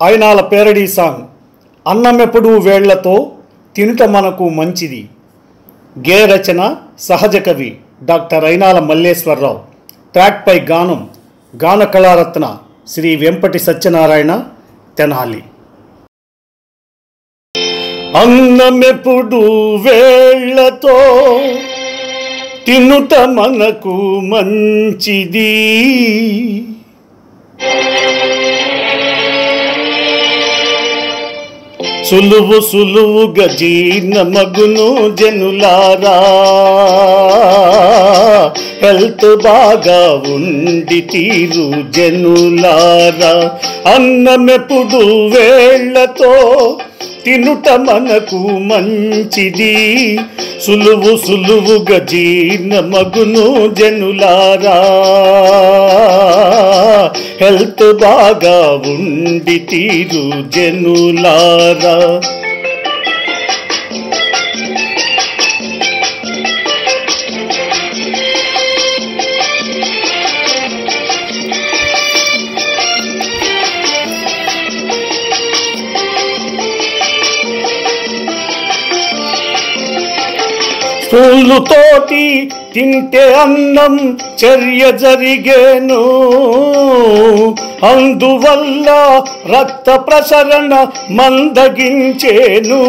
Ayinala parody song అన్నమెప్పుడు వేళ్లతో తినుట మనకు మంచిది. గే రచన సహజ కవి డాక్టర్ అయినాల మల్లేశ్వరరావు. ట్రాక్పై గానం గాన కళారత్న శ్రీ వెంపటి సత్యనారాయణ తెనాలి. అన్నమెప్పుడు వేళ్లతో తినుట మనకు మంచిది, సులువు సులువుగా జీర్ణమగును జనులారా, హెల్త్ బాగా ఉండి తీరు జనులారా. అన్నమెప్పుడు వేళ్లతో తినుట మనకు మంచిది, సులువు సులువుగా జీర్ణమగును జనులారా, హెల్త్ బాగా ఉండి తీరు జనులారా. పూలుతోటి తింటే అన్నం చర్య జరిగేను, అందువల్ల రక్త ప్రసరణ మందగించేను.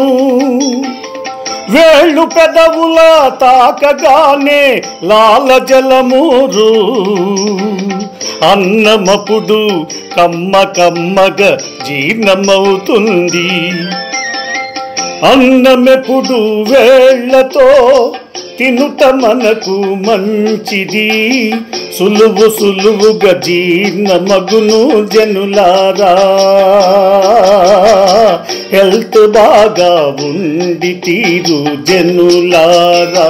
వేళ్ళు పెదవుల తాకగానే లాలజలమూరు, అన్నమప్పుడు కమ్మ కమ్మగా జీర్ణమవుతుంది. అన్నమెప్పుడు వేళ్లతో తినుట మనకు మంచిది, సులువు సులువుగా జీర్ణమగును జనులారా, హెల్త్ బాగా ఉండి తీరు జనులారా.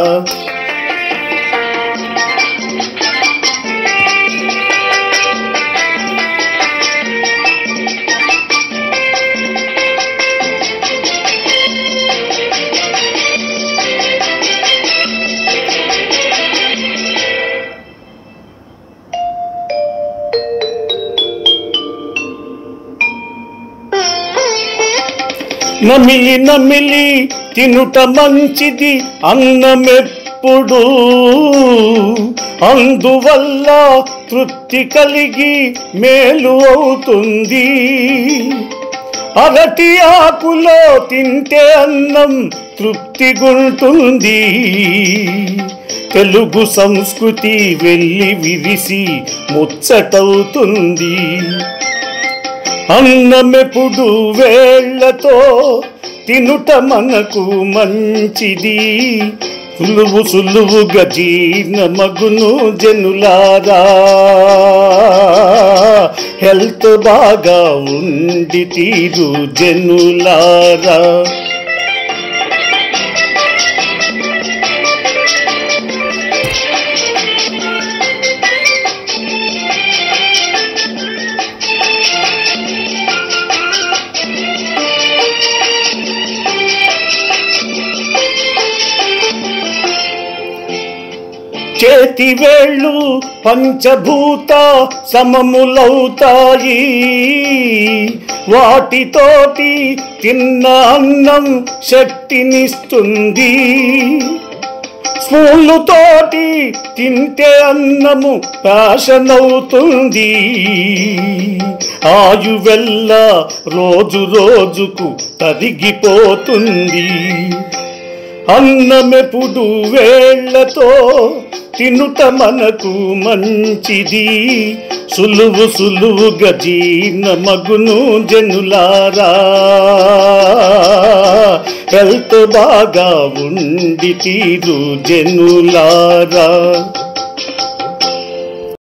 నమిలి నమిలి తినుట మంచిది అన్నమెప్పుడు, అందువల్ల తృప్తి కలిగి మేలు అవుతుంది. అరటి ఆకులో తింటే అన్నం తృప్తిగుంటుంది, తెలుగు సంస్కృతి వెళ్ళి విరిసి ముచ్చటవుతుంది. అన్నమెప్పుడు వేళ్లతో తినుట మనకు మంచిది, సులువు సులువుగా జీర్ణమగును జనులారా, హెల్త్ బాగా ఉండి తీరు జనులారా. చేతి వేళ్ళు పంచభూత సమములవుతాయి, వాటితోటి తిన్న అన్నం శక్తినిస్తుంది. స్పూన్లుతోటి తింటే అన్నము ప్యాషనవుతుంది, ఆయువెల్ల రోజు రోజుకు తరిగిపోతుంది. అన్నమెప్పుడు వేళ్లతో తినుట మనకు మంచిది, సులువు సులువుగా జీర్ణమగును జనులారా, హెల్త్ బాగా ఉండి తీరు జనులారా.